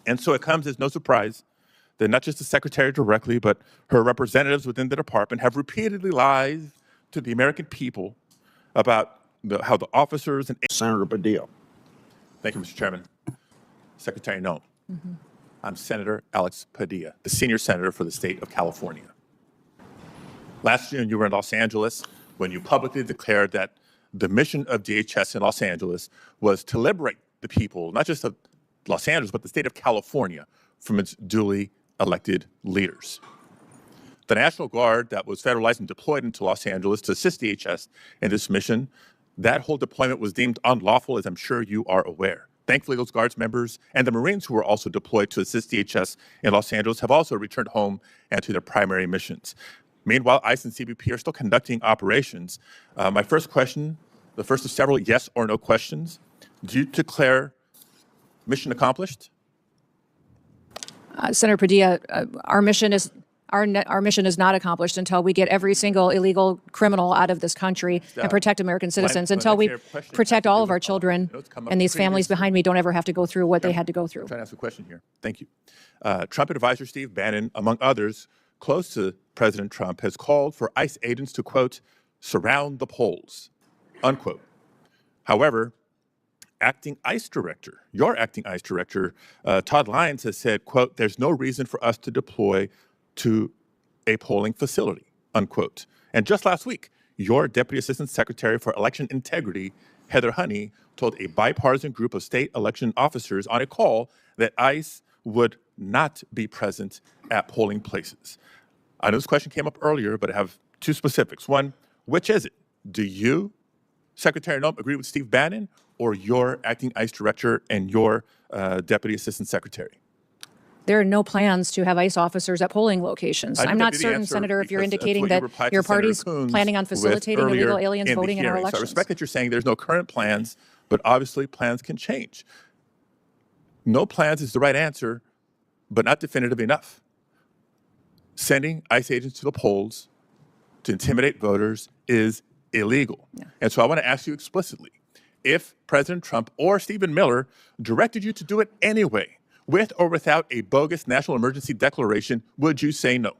And so it comes as no surprise that not just the secretary directly, but her representatives within the department have repeatedly lied to the American people about how the officers and... Senator Padilla. Thank you, Mr. Chairman. Secretary Noem. I'm Senator Alex Padilla, the senior senator for the state of California. Last June, you were in Los Angeles when you publicly declared that the mission of DHS in Los Angeles was to liberate the people, not just of Los Angeles, but the state of California from its duly elected leaders. The National Guard that was federalized and deployed into Los Angeles to assist DHS in this mission, that whole deployment was deemed unlawful, as I'm sure you are aware. Thankfully, those Guards members and the Marines who were also deployed to assist DHS in Los Angeles have also returned home and to their primary missions. Meanwhile, ICE and CBP are still conducting operations. My first question, the first of several yes or no questions, do you declare mission accomplished? Senator Padilla, our mission is not accomplished until we get every single illegal criminal out of this country and protect American citizens, until we protect all of our children, and these families behind me don't ever have to go through what they had to go through. I'm trying to ask a question here. Thank you. Trump advisor Steve Bannon, among others close to President Trump, has called for ICE agents to, quote, surround the polls, unquote. However, your acting ICE director, Todd Lyons, has said, quote, there's no reason for us to deploy to a polling facility, unquote. And just last week, your Deputy Assistant Secretary for Election Integrity, Heather Honey, told a bipartisan group of state election officers on a call that ICE would not be present at polling places. I know this question came up earlier, but I have two specifics. One, which is it? Do you, Secretary Noem, agree with Steve Bannon, or your acting ICE director and your Deputy Assistant Secretary? There are no plans to have ICE officers at polling locations. I'm not certain, Senator, if you're indicating that your party's planning on facilitating illegal aliens voting in our elections. So I respect that you're saying there's no current plans, but obviously plans can change. No plans is the right answer, but not definitive enough. Sending ICE agents to the polls to intimidate voters is illegal. Yeah. And so I want to ask you explicitly, if President Trump or Stephen Miller directed you to do it anyway, with or without a bogus national emergency declaration, would you say no?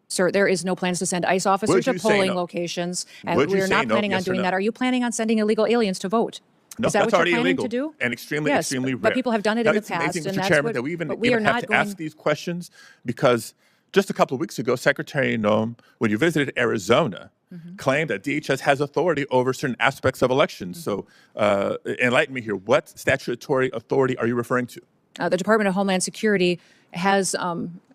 Sir, there is no plans to send ICE officers to polling locations, and we're not planning on doing that. Are you planning on sending illegal aliens to vote? No, is that that's what already you're planning illegal to do? And extremely rare. But people have done it in the past, amazing, and Mr. that's Chairman, what, that we even have to ask these questions, because just a couple of weeks ago, Secretary Noem, when you visited Arizona, claimed that DHS has authority over certain aspects of elections. So enlighten me here. What statutory authority are you referring to? The Department of Homeland Security has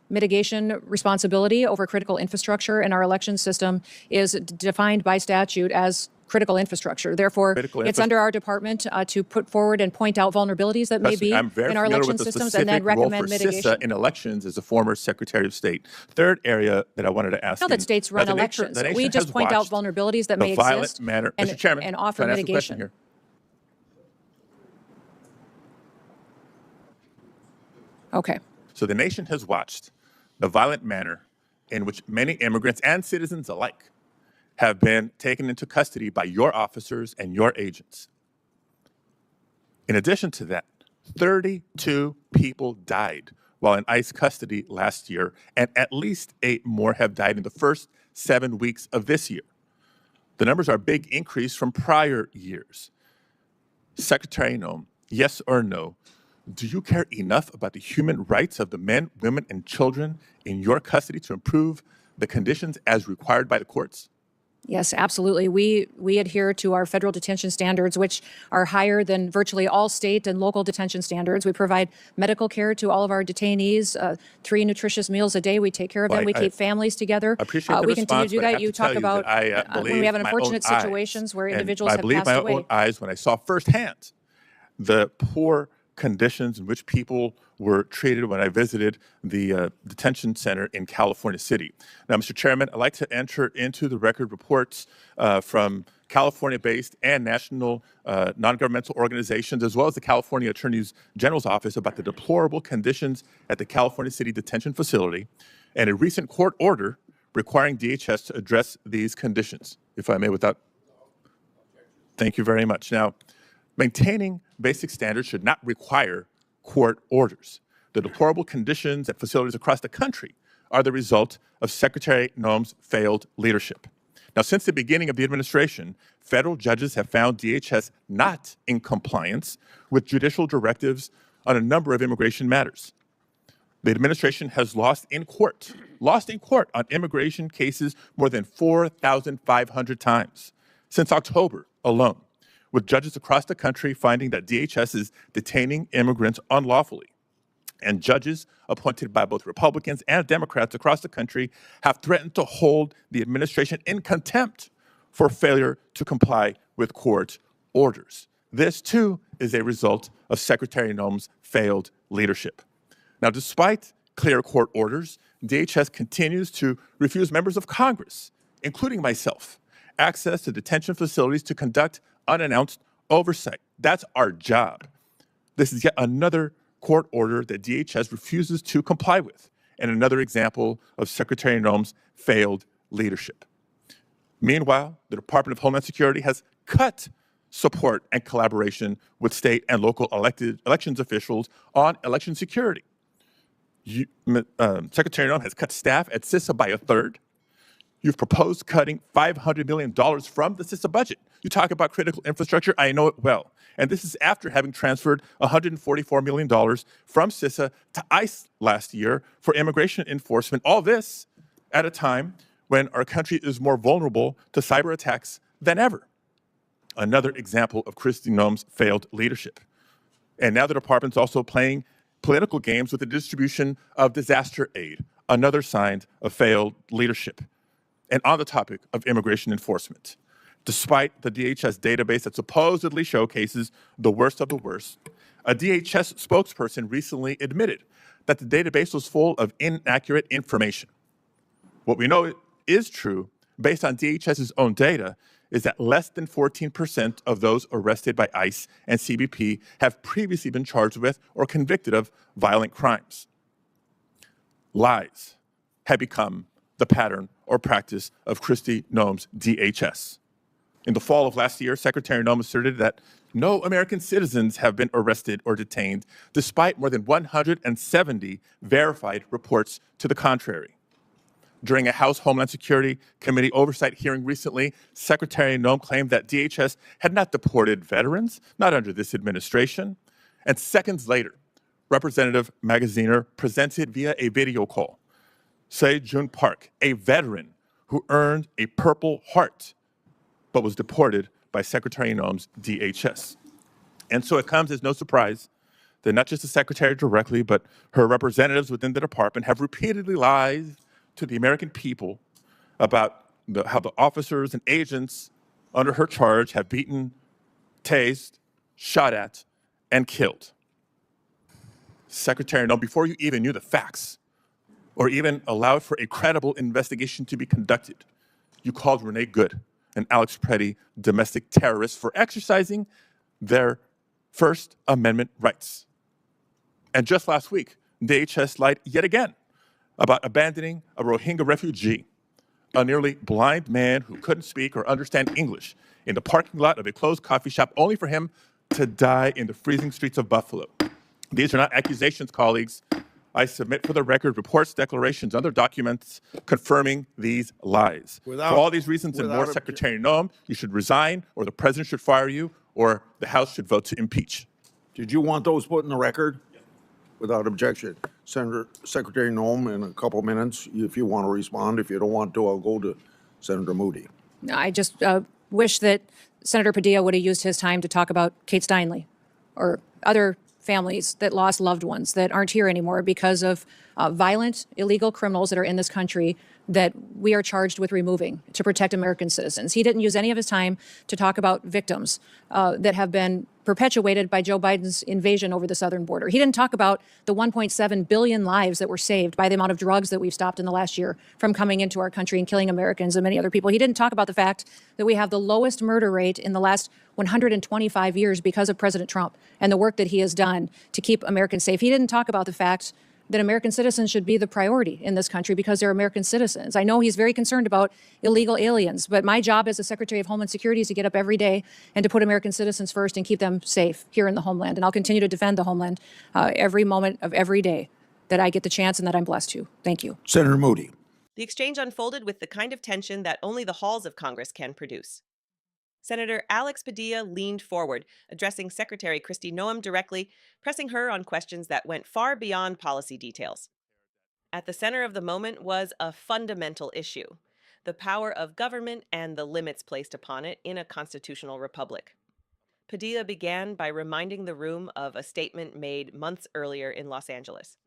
mitigation responsibility over critical infrastructure, and our election system is defined by statute as critical infrastructure. Therefore, it's under our department to put forward and point out vulnerabilities that may be in our election systems, and then recommend mitigation. In elections as a former Secretary of State. Third area that I wanted to ask you. That states run elections. We just point out vulnerabilities that may exist Mr. Chairman, and offer mitigation. Here. Okay. So the nation has watched the violent manner in which many immigrants and citizens alike have been taken into custody by your officers and your agents. In addition to that, 32 people died while in ICE custody last year, and at least 8 more have died in the first 7 weeks of this year. The numbers are a big increase from prior years. Secretary Noem, yes or no, do you care enough about the human rights of the men, women, and children in your custody to improve the conditions as required by the courts? Yes, absolutely. We adhere to our federal detention standards, which are higher than virtually all state and local detention standards. We provide medical care to all of our detainees, 3 nutritious meals a day. We take care of them. We keep families together. I appreciate the we response, continue to do that. You talk about when we have unfortunate situations where individuals have passed away. I believe my own eyes when I saw firsthand the poor conditions in which people were treated when I visited the detention center in California City. Now, Mr. Chairman, I'd like to enter into the record reports from California-based and national non-governmental organizations, as well as the California Attorney General's office, about the deplorable conditions at the California City Detention Facility and a recent court order requiring DHS to address these conditions, if I may, without... Thank you very much. Now, maintaining basic standards should not require court orders. the deplorable conditions at facilities across the country are the result of Secretary Noem's failed leadership. Now, since the beginning of the administration, federal judges have found DHS not in compliance with judicial directives on a number of immigration matters. The administration has lost in court on immigration cases more than 4,500 times since October alone, with judges across the country finding that DHS is detaining immigrants unlawfully. And judges appointed by both Republicans and Democrats across the country have threatened to hold the administration in contempt for failure to comply with court orders. This, too, is a result of Secretary Noem's failed leadership. Now, despite clear court orders, DHS continues to refuse members of Congress, including myself, access to detention facilities to conduct unannounced oversight. That's our job. This is yet another court order that DHS refuses to comply with, and another example of Secretary Noem's failed leadership. Meanwhile, the Department of Homeland Security has cut support and collaboration with state and local elections officials on election security. Secretary Noem has cut staff at CISA by a third. You've proposed cutting $500 million from the CISA budget. You talk about critical infrastructure, I know it well. And this is after having transferred $144 million from CISA to ICE last year for immigration enforcement. All this at a time when our country is more vulnerable to cyber attacks than ever. Another example of Kristi Noem's failed leadership. And now the department's also playing political games with the distribution of disaster aid, another sign of failed leadership. And on the topic of immigration enforcement, despite the DHS database that supposedly showcases the worst of the worst, a DHS spokesperson recently admitted that the database was full of inaccurate information. What we know is true, based on DHS's own data, is that less than 14% of those arrested by ICE and CBP have previously been charged with or convicted of violent crimes. Lies have become the pattern or practice of Kristi Noem's DHS. In the fall of last year, Secretary Noem asserted that no American citizens have been arrested or detained, despite more than 170 verified reports to the contrary. During a House Homeland Security Committee oversight hearing recently, Secretary Noem claimed that DHS had not deported veterans, not under this administration. And seconds later, Representative Magaziner presented via a video call Se-Jun Park, a veteran who earned a Purple Heart, but was deported by Secretary Noem's DHS. And so it comes as no surprise that not just the Secretary directly, but her representatives within the department have repeatedly lied to the American people about how the officers and agents under her charge have beaten, tased, shot at, and killed. Secretary Noem, before you even knew the facts or even allowed for a credible investigation to be conducted, you called Renee Good and Alex Padilla domestic terrorists for exercising their First Amendment rights. And just last week, DHS lied yet again about abandoning a Rohingya refugee, a nearly blind man who couldn't speak or understand English, in the parking lot of a closed coffee shop, only for him to die in the freezing streets of Buffalo. These are not accusations, colleagues. I submit for the record reports, declarations, other documents confirming these lies. For all these reasons and more, Secretary Noem, you should resign, or the president should fire you, or the House should vote to impeach. Did you want those put in the record? Without objection. Secretary Noem, in a couple of minutes, if you want to respond. If you don't want to, I'll go to Senator Moody. I just wish that Senator Padilla would have used his time to talk about Kate Steinle or other families that lost loved ones that aren't here anymore because of violent, illegal criminals that are in this country that we are charged with removing to protect American citizens. He didn't use any of his time to talk about victims that have been perpetuated by Joe Biden's invasion over the southern border. He didn't talk about the 1.7 billion lives that were saved by the amount of drugs that we've stopped in the last year from coming into our country and killing Americans and many other people. He didn't talk about the fact that we have the lowest murder rate in the last 125 years because of President Trump and the work that he has done to keep Americans safe. He didn't talk about the fact that American citizens should be the priority in this country because they're American citizens. I know he's very concerned about illegal aliens, but my job as the Secretary of Homeland Security is to get up every day and to put American citizens first and keep them safe here in the homeland. And I'll continue to defend the homeland every moment of every day that I get the chance and that I'm blessed to. Thank you. Senator Moody. The exchange unfolded with the kind of tension that only the halls of Congress can produce. Senator Alex Padilla leaned forward, addressing Secretary Kristi Noem directly, pressing her on questions that went far beyond policy details. At the center of the moment was a fundamental issue: the power of government and the limits placed upon it in a constitutional republic. Padilla began by reminding the room of a statement made months earlier in Los Angeles,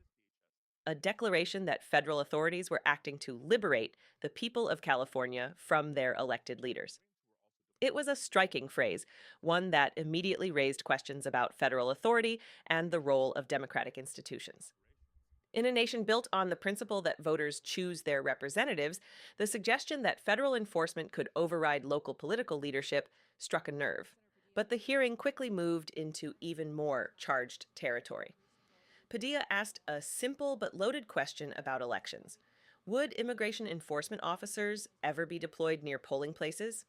a declaration that federal authorities were acting to liberate the people of California from their elected leaders. It was a striking phrase, one that immediately raised questions about federal authority and the role of democratic institutions. In a nation built on the principle that voters choose their representatives, the suggestion that federal enforcement could override local political leadership struck a nerve. But the hearing quickly moved into even more charged territory. Padilla asked a simple but loaded question about elections. Would immigration enforcement officers ever be deployed near polling places?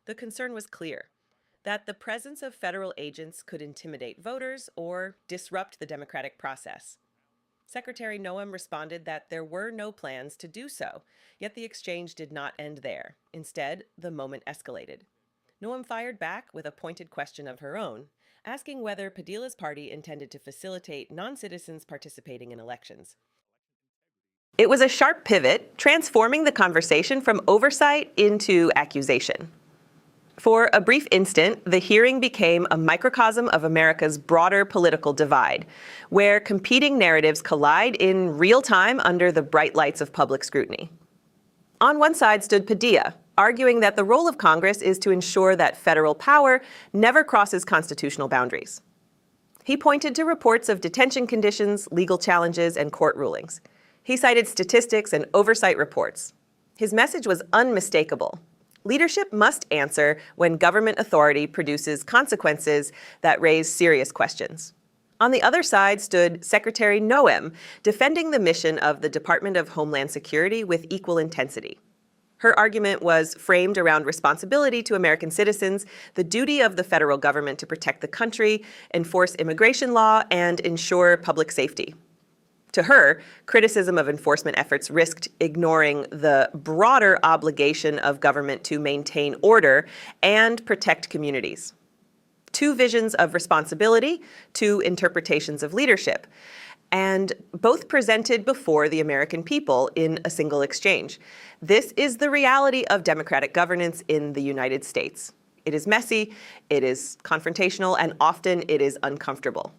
The concern was clear, that the presence of federal agents could intimidate voters or disrupt the democratic process. Secretary Noem responded that there were no plans to do so, yet the exchange did not end there. Instead, the moment escalated. Noem fired back with a pointed question of her own, asking whether Padilla's party intended to facilitate non-citizens participating in elections. It was a sharp pivot, transforming the conversation from oversight into accusation. For a brief instant, the hearing became a microcosm of America's broader political divide, where competing narratives collide in real time under the bright lights of public scrutiny. On one side stood Padilla, arguing that the role of Congress is to ensure that federal power never crosses constitutional boundaries. He pointed to reports of detention conditions, legal challenges, and court rulings. He cited statistics and oversight reports. His message was unmistakable. Leadership must answer when government authority produces consequences that raise serious questions. On the other side stood Secretary Noem, defending the mission of the Department of Homeland Security with equal intensity. Her argument was framed around responsibility to American citizens, the duty of the federal government to protect the country, enforce immigration law, and ensure public safety. To her, criticism of enforcement efforts risked ignoring the broader obligation of government to maintain order and protect communities. Two visions of responsibility, two interpretations of leadership, and both presented before the American people in a single exchange. This is the reality of democratic governance in the United States. It is messy, it is confrontational, and often it is uncomfortable.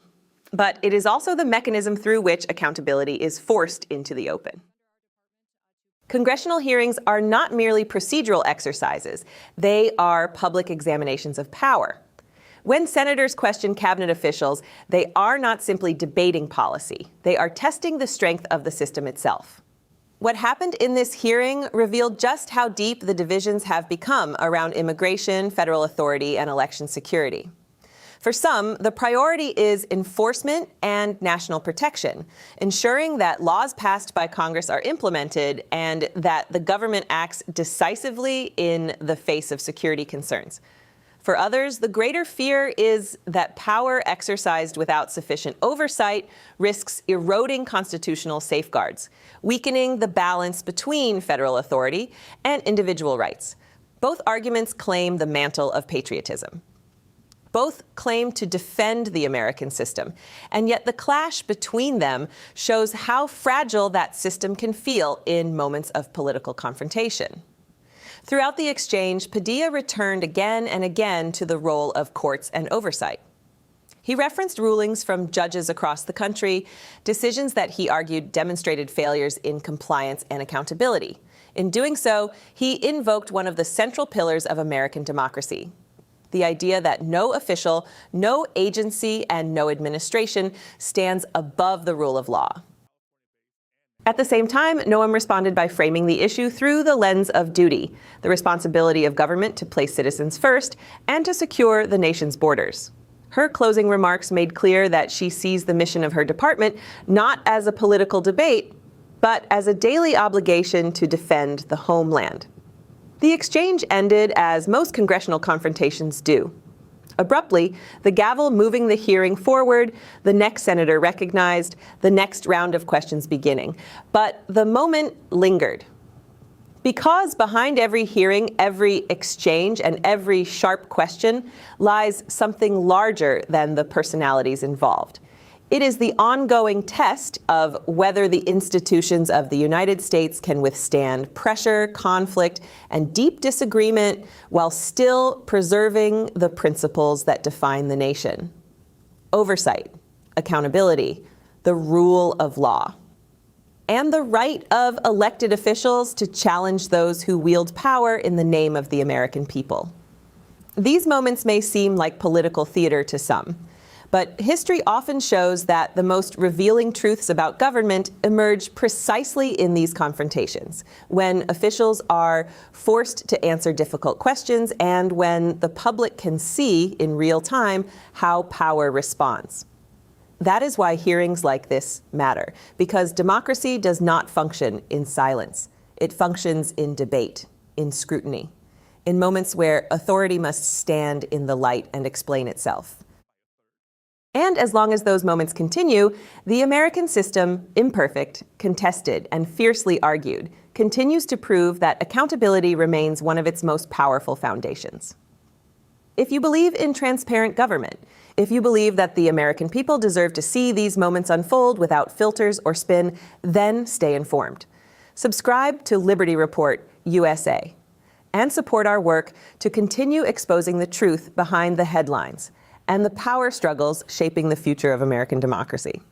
But it is also the mechanism through which accountability is forced into the open. Congressional hearings are not merely procedural exercises. They are public examinations of power. When senators question cabinet officials, they are not simply debating policy. They are testing the strength of the system itself. What happened in this hearing revealed just how deep the divisions have become around immigration, federal authority, and election security. For some, the priority is enforcement and national protection, ensuring that laws passed by Congress are implemented and that the government acts decisively in the face of security concerns. For others, the greater fear is that power exercised without sufficient oversight risks eroding constitutional safeguards, weakening the balance between federal authority and individual rights. Both arguments claim the mantle of patriotism. Both claim to defend the American system, and yet the clash between them shows how fragile that system can feel in moments of political confrontation. Throughout the exchange, Padilla returned again and again to the role of courts and oversight. He referenced rulings from judges across the country, decisions that he argued demonstrated failures in compliance and accountability. In doing so, he invoked one of the central pillars of American democracy: the idea that no official, no agency, and no administration stands above the rule of law. At the same time, Noem responded by framing the issue through the lens of duty, the responsibility of government to place citizens first and to secure the nation's borders. Her closing remarks made clear that she sees the mission of her department not as a political debate, but as a daily obligation to defend the homeland. The exchange ended as most congressional confrontations do. Abruptly, the gavel moving the hearing forward, the next senator recognized, the next round of questions beginning. But the moment lingered. Because behind every hearing, every exchange, and every sharp question lies something larger than the personalities involved. It is the ongoing test of whether the institutions of the United States can withstand pressure, conflict, and deep disagreement while still preserving the principles that define the nation. Oversight, accountability, the rule of law, and the right of elected officials to challenge those who wield power in the name of the American people. These moments may seem like political theater to some, but history often shows that the most revealing truths about government emerge precisely in these confrontations, when officials are forced to answer difficult questions and when the public can see in real time how power responds. That is why hearings like this matter, because democracy does not function in silence. It functions in debate, in scrutiny, in moments where authority must stand in the light and explain itself. And as long as those moments continue, the American system, imperfect, contested, and fiercely argued, continues to prove that accountability remains one of its most powerful foundations. If you believe in transparent government, if you believe that the American people deserve to see these moments unfold without filters or spin, then stay informed. Subscribe to Liberty Report USA and support our work to continue exposing the truth behind the headlines and the power struggles shaping the future of American democracy.